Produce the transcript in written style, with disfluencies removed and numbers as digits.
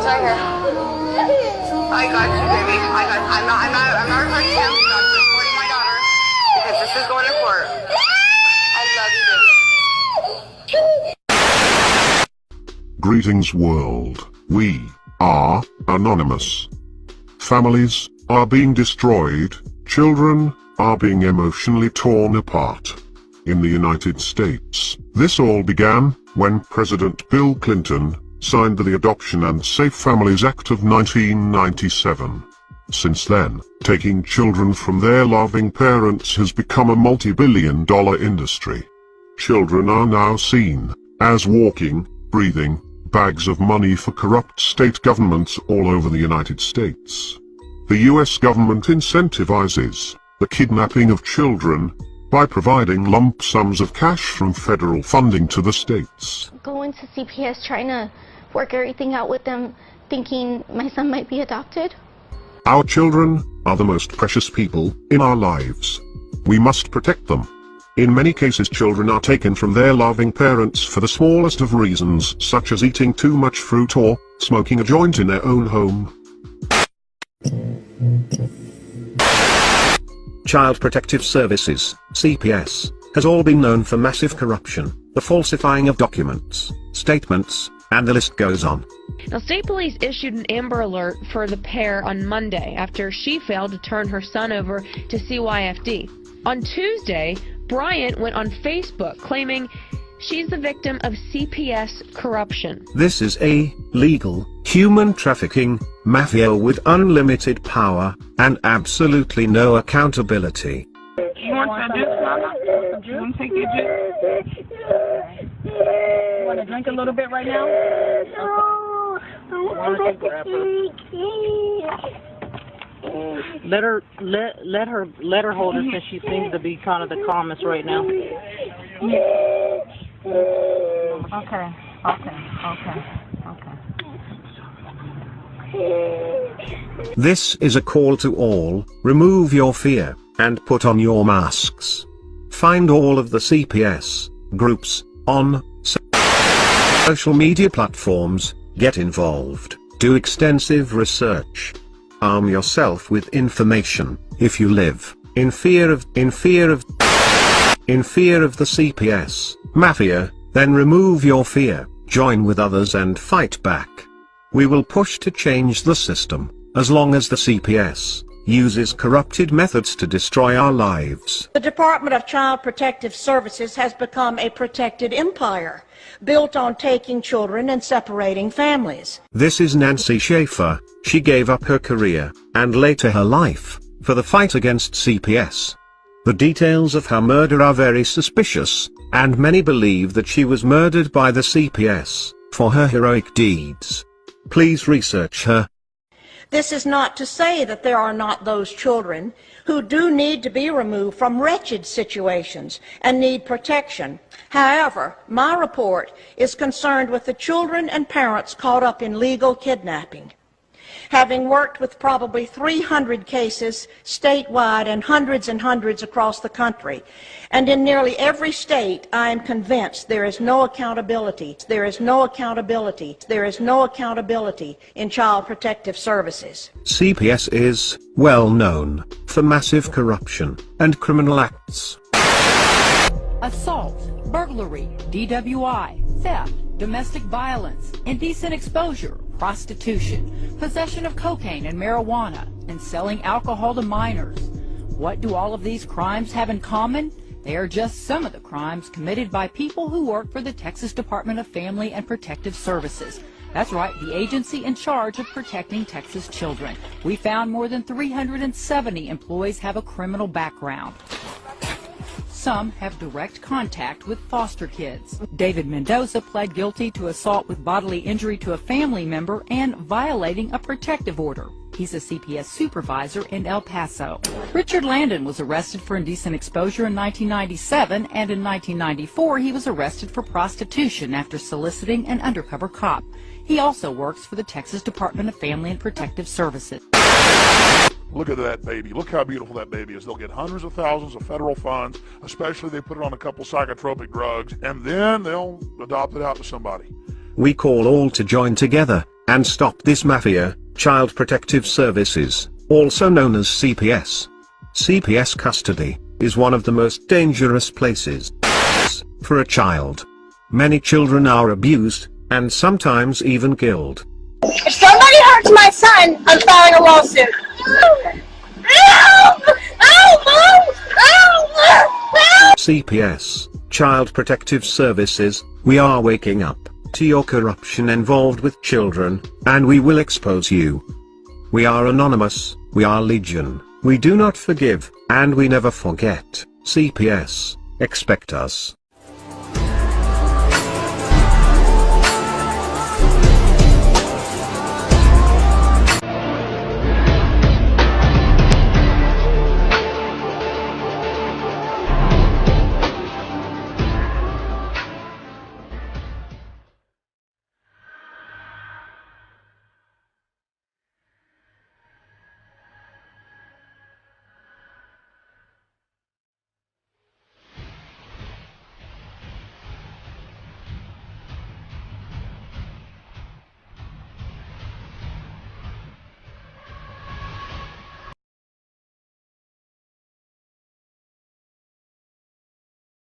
He's right here. I got you, baby. I'm not hurting him. I'm supporting my daughter because this is going to court. I love you, baby. Greetings world. We are anonymous. Families are being destroyed. Children are being emotionally torn apart. In the United States, this all began when President Bill Clinton signed the Adoption and Safe Families Act of 1997. Since then, taking children from their loving parents has become a multi-billion-dollar industry. Children are now seen as walking, breathing bags of money for corrupt state governments all over the United States. The US government incentivizes the kidnapping of children by providing lump sums of cash from federal funding to the states. Going to CPS, trying to work everything out with them, thinking my son might be adopted. Our children are the most precious people in our lives. We must protect them. In many cases, children are taken from their loving parents for the smallest of reasons, such as eating too much fruit or smoking a joint in their own home. Child Protective Services, CPS, has all been known for massive corruption, the falsifying of documents, statements, and the list goes on. Now, state police issued an Amber Alert for the pair on Monday after she failed to turn her son over to CYFD. On Tuesday, Bryant went on Facebook claiming she's the victim of CPS corruption. This is a legal, human trafficking mafia with unlimited power and absolutely no accountability. You want some juice, Mama? You want to take your juice? You want to drink a little bit right now? Let her hold her since she seems to be kind of the calmest right now. Okay. This is a call to all, remove your fear, and put on your masks. Find all of the CPS groups on social media platforms, get involved, do extensive research. Arm yourself with information. If you live in fear of the CPS mafia, then remove your fear, join with others and fight back. We will push to change the system, as long as the CPS uses corrupted methods to destroy our lives. The Department of Child Protective Services has become a protected empire, built on taking children and separating families. This is Nancy Schaefer. She gave up her career, and later her life, for the fight against CPS. The details of her murder are very suspicious, and many believe that she was murdered by the CPS for her heroic deeds. Please research her. This is not to say that there are not those children who do need to be removed from wretched situations and need protection. However, my report is concerned with the children and parents caught up in legal kidnapping. Having worked with probably 300 cases statewide and hundreds across the country, and in nearly every state, I am convinced there is no accountability. There is no accountability. There is no accountability in Child Protective Services. CPS is well known for massive corruption and criminal acts. Assault, burglary, DWI, theft, domestic violence, indecent exposure, prostitution, possession of cocaine and marijuana, and selling alcohol to minors. What do all of these crimes have in common? They are just some of the crimes committed by people who work for the Texas Department of Family and Protective Services. That's right, the agency in charge of protecting Texas children. We found more than 370 employees have a criminal background. Some have direct contact with foster kids. David Mendoza pled guilty to assault with bodily injury to a family member and violating a protective order. He's a CPS supervisor in El Paso. Richard Landon was arrested for indecent exposure in 1997, and in 1994 he was arrested for prostitution after soliciting an undercover cop. He also works for the Texas Department of Family and Protective Services. Look at that baby. Look how beautiful that baby is. They'll get hundreds of thousands of federal funds, especially if they put it on a couple psychotropic drugs, and then they'll adopt it out to somebody. We call all to join together and stop this mafia. Child Protective Services, also known as CPS. CPS custody is one of the most dangerous places for a child. Many children are abused, and sometimes even killed. If somebody hurts my son, I'm filing a lawsuit. CPS, Child Protective Services, we are waking up to your corruption involved with children, and we will expose you. We are anonymous, we are legion, we do not forgive, and we never forget. CPS, expect us.